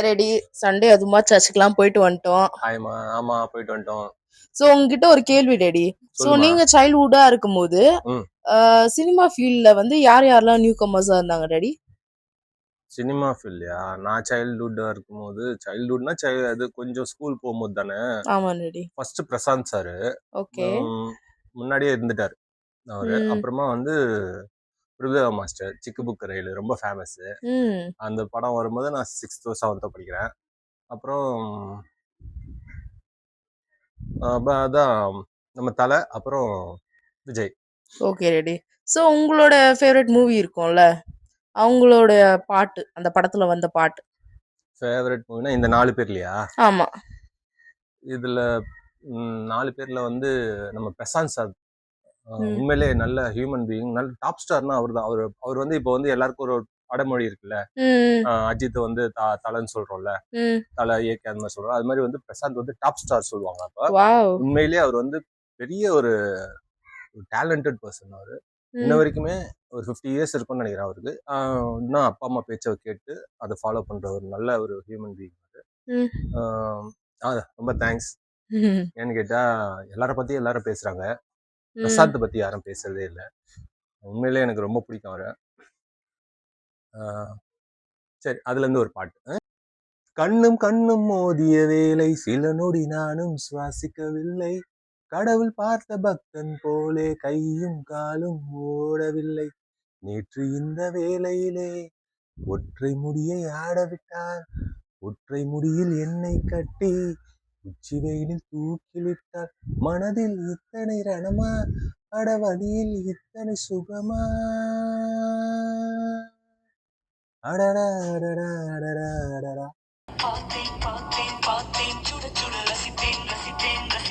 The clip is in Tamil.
ரெடி. சண்டே அதுமா சர்ச்சுக்குலாம் போயிட்டு வந்துட்டோம். ஆமா போயிட்டு வந்துட்டோம். சோ உங்ககிட்ட ஒரு கேள்வி டேடி. சோ சொல்லுமா. நீங்க சைல்ட்ஹுட்டா இருக்கும்போது சினிமா ஃபீல்ட்ல வந்து யாரெல்லாம் நியூ கமர்ஸா இருந்தாங்க டேடி? சினிமா ஃபீல்ட்லயா? நான் சைல்ட்ஹுட்டா இருக்கும்போது, சைல்ட்ஹுட்னா அது கொஞ்சம் ஸ்கூல் போகும்போது தானே. ஆமா daddy. First Prashanth sir okay. முன்னாடியே இருந்துட்டாரு அவரு. அப்புறமா வந்து பிரபுதேவா மாஸ்டர் சிக்கு புக்கு ரயில் ரொம்ப ஃபேமஸ். அந்த படம் வரும்போது நான் 6th 7th படிக்கிறேன். அப்புறம் அதான் நம்ம தலை, அப்புறம் விஜய். Okay ready. சோ உங்களோட ஃபேவரட் மூவி இருக்கும்ல, அவங்களோட பாட்டு, அந்த படத்துல வந்த பாட்டு. ஃபேவரட் மூவினா இந்த 4 பேர்லையா? ஆமா. இதுல 4 பேர்ல வந்து நம்ம பிரசாந்த் சார் உண்மையிலே நல்ல ஹியூமன் பீயிங், நல்ல டாப் ஸ்டார்னா அவர் தான். அவர் வந்து இப்போ வந்து எல்லாருக்கும் ஒரு அடைமொழி இருக்குல்ல, அஜித் வந்து தலைன்னு சொல்றோம்ல, தலை ஏகே அந்த மாதிரி சொல்றோம். அது மாதிரி வந்து பிரசாந்த் வந்து டாப் ஸ்டார் சொல்லுவாங்க. அப்ப உண்மையிலேயே அவர் வந்து பெரிய ஒரு டேலண்டட் பர்சன். அவரு இன்ன வரைக்குமே ஒரு 50 இயர்ஸ் இருக்கும்னு நினைக்கிறேன் அவருக்கு. இன்னும் அப்பா அம்மா பேச்சை கேட்டு அதை ஃபாலோ பண்ற ஒரு நல்ல ஒரு ஹியூமன் பீயிங் அது. ரொம்ப தேங்க்ஸ். ஏன்னு கேட்டா எல்லார பத்தி எல்லாரும் பேசுறாங்க, பிரசாந்த் பத்தி யாரும் பேசுறதே இல்லை. உண்மையிலே எனக்கு ரொம்ப பிடிக்கும் அவரை. சரி, அதுல இருந்து ஒரு பாட்டு. கண்ணும் கண்ணும் மோதிய வேலை, சில நொடி நானும் சுவாசிக்கவில்லை. கடவுள் பார்த்த பக்தன் போலே கையும் காலும் ஓடவில்லை. நேற்று இந்த வேளையிலே ஒற்றை முடியை ஆடவிட்டார். ஒற்றை முடியில் என்னை கட்டி உச்சி வெயிலில் தூக்கிலிட்டார். மனதில் இத்தனை ரணமா, அடவழியில் இத்தனை சுகமா. அடடா அடடா அடடா அடடா. பார்த்தேன் பார்த்தேன் பார்த்தேன், சுட சுட ரசித்தேன் ரசித்தேன் ரசித்தேன்.